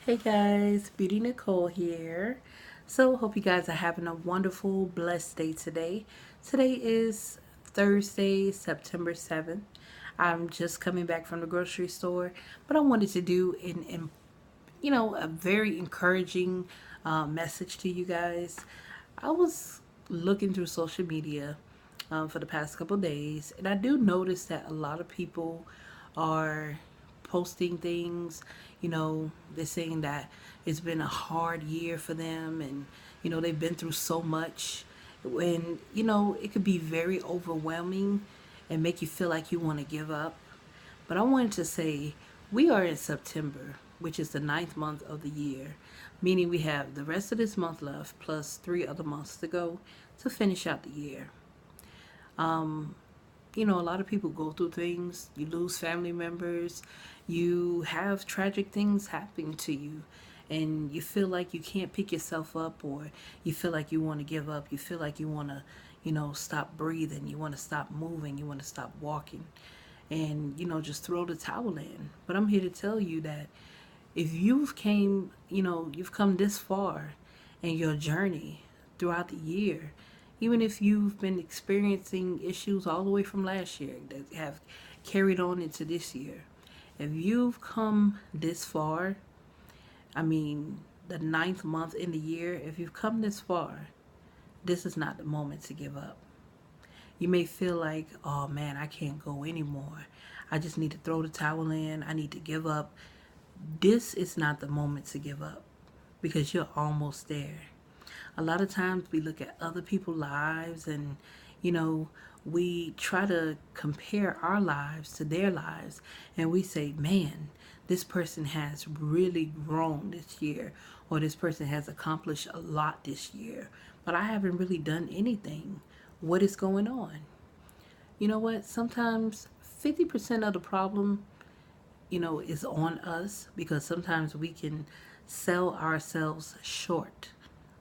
Hey guys, Beauty Nicole here. Hope you guys are having a wonderful, blessed day today. Today is Thursday, September 7th. I'm just coming back from the grocery store, but I wanted to do a very encouraging message to you guys. I was looking through social media for the past couple days, and I do notice that a lot of people are posting things. They're saying that it's been a hard year for them, and they've been through so much. And it could be very overwhelming and make you feel like you want to give up. But I wanted to say we are in September, which is the ninth month of the year, meaning we have the rest of this month left plus 3 other months to go to finish out the year. A lot of people go through things. You lose family members, you have tragic things happening to you, and you feel like you can't pick yourself up, or you feel like you want to give up. You feel like you want to, stop breathing. You want to stop moving. You want to stop walking, and just throw the towel in. But I'm here to tell you that if you've come this far in your journey throughout the year, even if you've been experiencing issues all the way from last year that have carried on into this year, if you've come this far, I mean, the ninth month in the year, if you've come this far, this is not the moment to give up. You may feel like, oh man, I can't go anymore. I just need to throw the towel in. I need to give up. This is not the moment to give up because you're almost there. A lot of times we look at other people's lives and, you know, we try to compare our lives to their lives and we say, man, this person has really grown this year, or this person has accomplished a lot this year, but I haven't really done anything. What is going on? You know what? Sometimes 50% of the problem is on us because sometimes we can sell ourselves short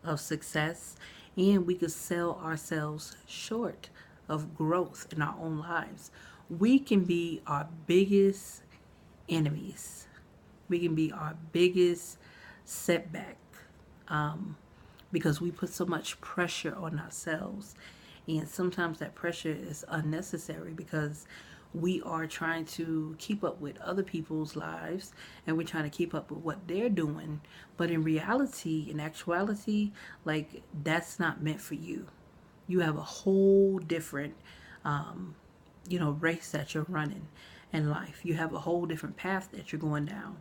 of success, and we could sell ourselves short of growth in our own lives. We can be our biggest enemies. We can be our biggest setback because we put so much pressure on ourselves. And sometimes that pressure is unnecessary because we are trying to keep up with other people's lives and we're trying to keep up with what they're doing. But in reality, in actuality, like that's not meant for you. You have a whole different race that you're running in life. You have a whole different path that you're going down.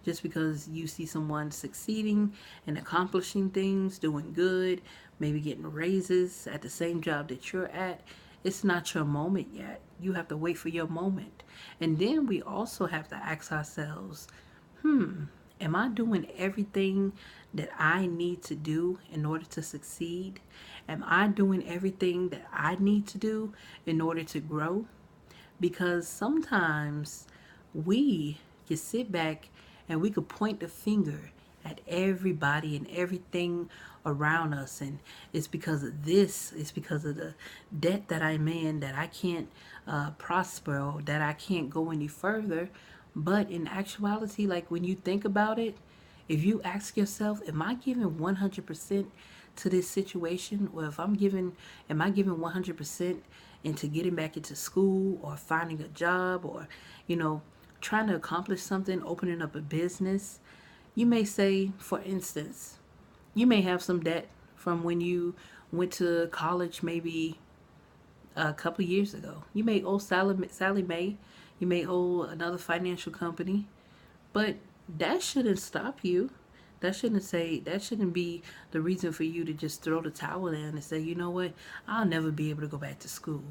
Just because you see someone succeeding and accomplishing things, doing good, maybe getting raises at the same job that you're at, it's not your moment yet. You have to wait for your moment. And then we also have to ask ourselves, am I doing everything that I need to do in order to succeed? Am I doing everything that I need to do in order to grow? Because sometimes we can sit back and we could point the finger at everybody and everything around us, and it's because of this, it's because of the debt that I'm in that I can't prosper, or that I can't go any further. But in actuality, like when you think about it, if you ask yourself, am I giving 100% to this situation? Or if am I giving 100% into getting back into school or finding a job, or, you know, trying to accomplish something, opening up a business? You may say, for instance, you may have some debt from when you went to college maybe a couple of years ago. You may owe Sally Mae. You may owe another financial company. But that shouldn't stop you. That shouldn't be the reason for you to just throw the towel in and say, you know what, I'll never be able to go back to school.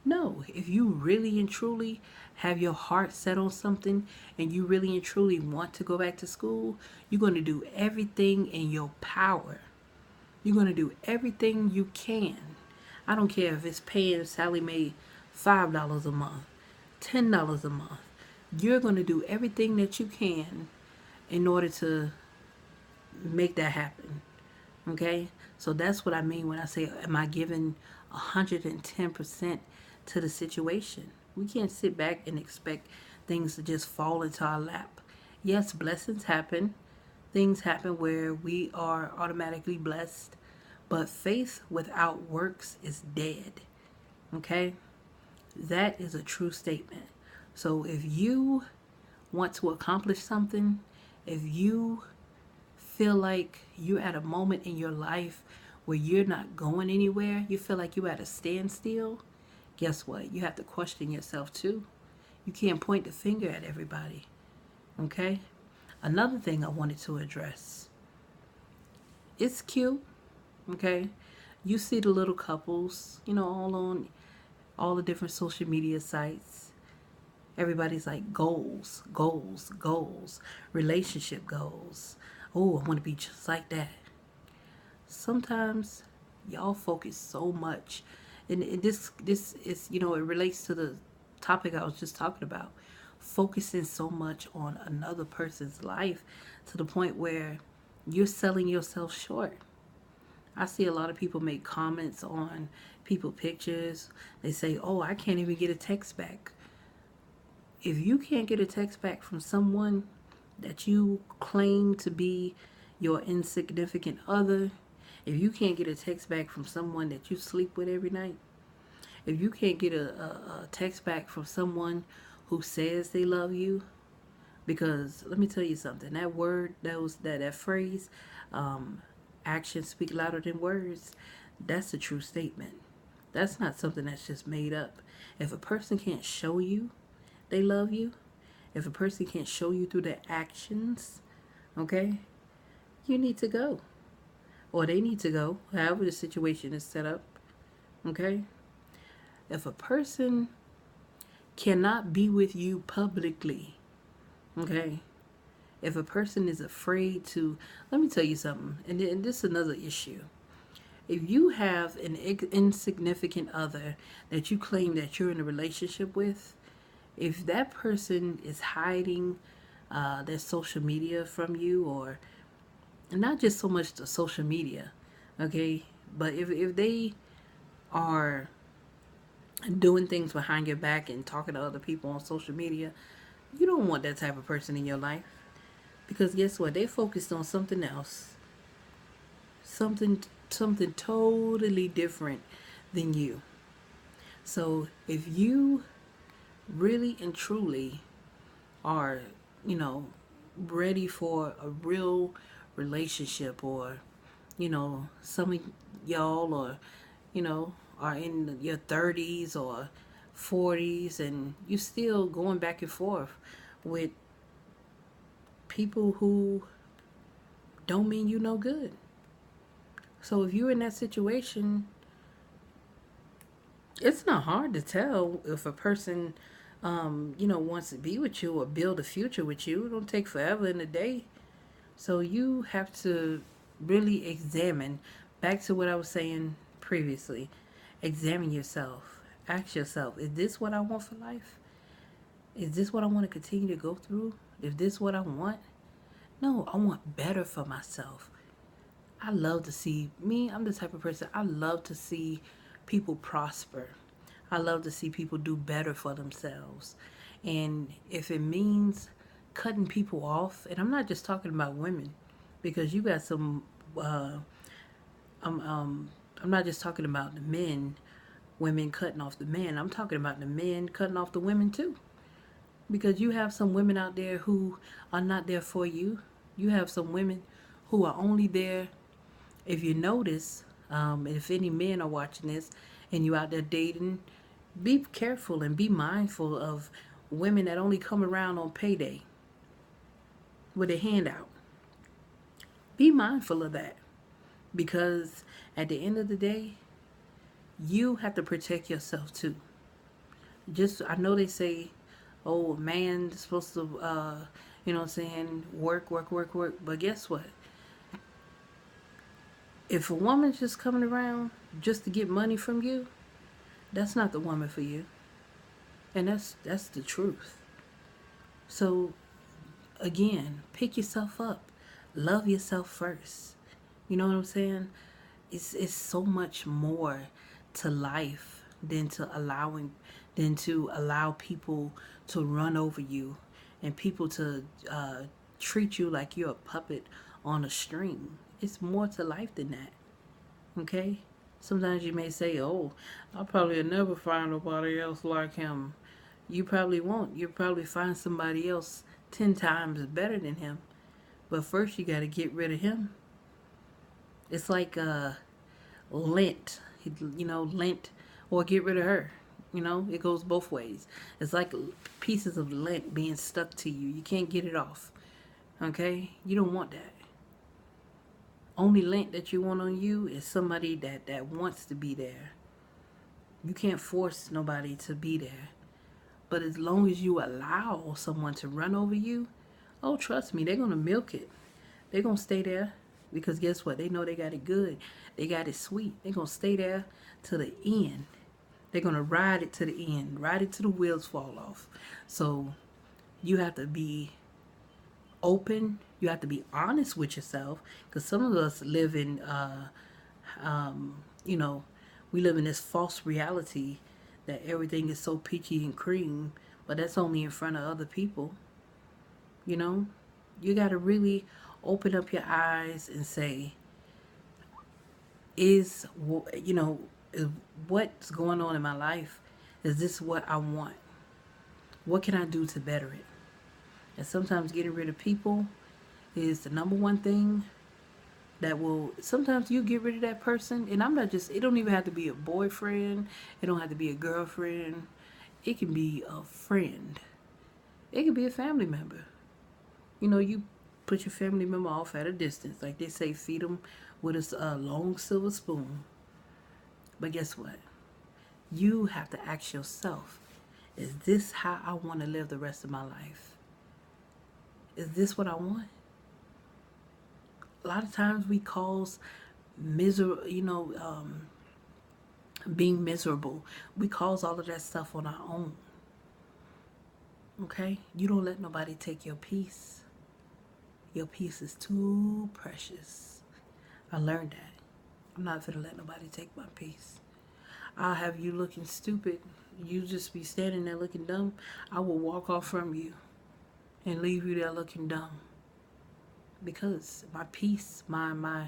No, if you really and truly have your heart set on something and you really and truly want to go back to school, you're going to do everything in your power. You're going to do everything you can. I don't care if it's paying Sally Mae $5 a month, $10 a month. You're going to do everything that you can in order to make that happen. Okay? So that's what I mean when I say, am I giving 110% to the situation? We can't sit back and expect things to just fall into our lap. Yes, blessings happen. things happen where we are automatically blessed, but faith without works is dead. Okay? That is a true statement. So if you want to accomplish something, if you feel like you're at a moment in your life where you're not going anywhere, you feel like you're at a standstill, guess what? You have to question yourself too. You can't point the finger at everybody. Okay? Another thing I wanted to address. It's cute, okay? You see the little couples, all on all the different social media sites. Everybody's like goals, goals, goals, relationship goals. Oh, I want to be just like that. Sometimes y'all focus so much, and this is it relates to the topic I was just talking about. Focusing so much on another person's life to the point where you're selling yourself short. I see a lot of people make comments on people pictures. They say, "Oh, I can't even get a text back." If you can't get a text back from someone that you claim to be your insignificant other, if you can't get a text back from someone that you sleep with every night, if you can't get a text back from someone who says they love you, because let me tell you something, that word, that phrase, actions speak louder than words, that's a true statement. That's not something that's just made up. If a person can't show you they love you, if a person can't show you through their actions, okay, you need to go. Or they need to go, however the situation is set up, okay? If a person cannot be with you publicly, okay, if a person is afraid to, let me tell you something, and this is another issue. If you have an insignificant other that you claim that you're in a relationship with, if that person is hiding their social media from you, or not just so much the social media, okay, but if they are doing things behind your back and talking to other people on social media, you don't want that type of person in your life. Because guess what? They focused on something else. Something totally different than you. So if you really and truly are, ready for a real relationship, or, some of y'all, or, are in your 30s or 40s, and you still going back and forth with people who don't mean you no good. So if you're in that situation, it's not hard to tell if a person, wants to be with you or build a future with you. It don't take forever in a day. So you have to really examine, back to what I was saying previously, examine yourself. Ask yourself, is this what I want for life? Is this what I want to continue to go through? Is this what I want? No, I want better for myself. I love to see, I'm the type of person, I love to see people prosper. I love to see people do better for themselves. And if it means cutting people off, and I'm not just talking about women, because you got some, I'm not just talking about the men, women cutting off the men. I'm talking about the men cutting off the women too. Because you have some women out there who are not there for you. You have some women who are only there. If you notice, if any men are watching this and you out there dating, be careful and be mindful of women that only come around on payday with a handout. Be mindful of that, because at the end of the day, you have to protect yourself too. I know they say, oh, a man's supposed to, work, work, work, work. But guess what? If a woman's just coming around just to get money from you, that's not the woman for you. And that's the truth. So again, pick yourself up. Love yourself first. You know what I'm saying? It's so much more to life than to allow people to run over you, and people to treat you like you're a puppet on a string. It's more to life than that. Okay? Sometimes you may say, oh, I'll probably never find nobody else like him. You probably won't. You'll probably find somebody else 10 times better than him. But first, you got to get rid of him. It's like lint, lint, or get rid of her. It goes both ways. It's like pieces of lint being stuck to you. You can't get it off. Okay? You don't want that. Only lint that you want on you is somebody that wants to be there. You can't force nobody to be there. But as long as you allow someone to run over you, oh, trust me, they're going to milk it. They're going to stay there because guess what? They know they got it good. They got it sweet. They're going to stay there to the end. They're going to ride it to the end, ride it till the wheels fall off. So you have to be open. You have to be honest with yourself because some of us live in, we live in this false reality that everything is so peachy and cream, but that's only in front of other people. You got to really open up your eyes and say, is what's going on in my life? Is this what I want? What can I do to better it? And sometimes getting rid of people is the number one thing that will, sometimes you get rid of that person, and it don't even have to be a boyfriend, it don't have to be a girlfriend, it can be a friend, it can be a family member. You put your family member off at a distance, like they say, feed them with a long silver spoon. But guess what? You have to ask yourself, is this how I want to live the rest of my life? Is this what I want? A lot of times we cause being miserable. We cause all of that stuff on our own. Okay? You don't let nobody take your peace. Your peace is too precious. I learned that. I'm not gonna let nobody take my peace. I'll have you looking stupid. You just be standing there looking dumb. I will walk off from you and leave you there looking dumb. Because my peace, my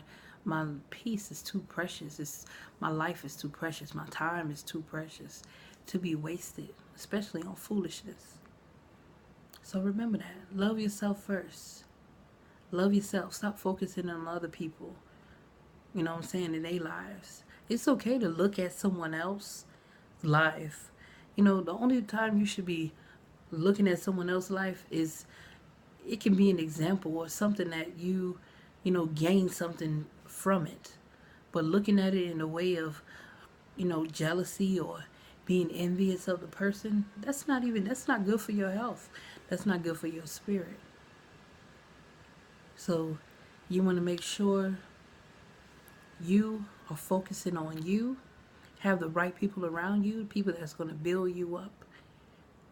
peace is too precious. My life is too precious. My time is too precious to be wasted, especially on foolishness. So remember that. Love yourself first. Love yourself. Stop focusing on other people. In their lives. It's okay to look at someone else's life. The only time you should be looking at someone else's life is it can be an example or something that you gain something from it. But looking at it in a way of, jealousy or being envious of the person, that's not good for your health. That's not good for your spirit. So you want to make sure you are focusing on you, have the right people around you, people that's going to build you up,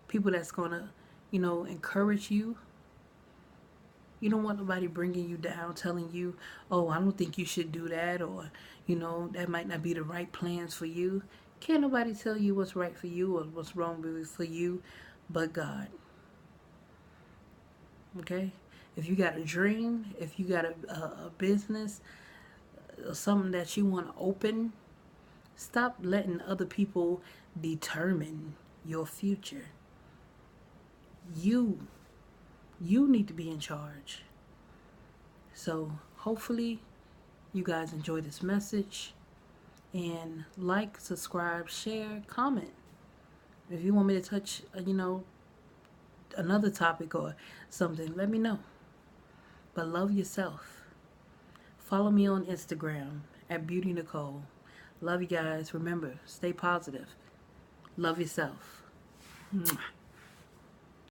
people that's going to, encourage you. You don't want nobody bringing you down, telling you, oh, I don't think you should do that, or, that might not be the right plans for you. Can't nobody tell you what's right for you or what's wrong for you but God. Okay? If you got a dream, if you got a business, something that you want to open, stop letting other people determine your future. You need to be in charge. So hopefully you guys enjoy this message, and like, subscribe, share, comment. If you want me to touch another topic or something, let me know. But love yourself. Follow me on Instagram at Beauty Nicole. Love you guys. Remember, stay positive. Love yourself. Mwah.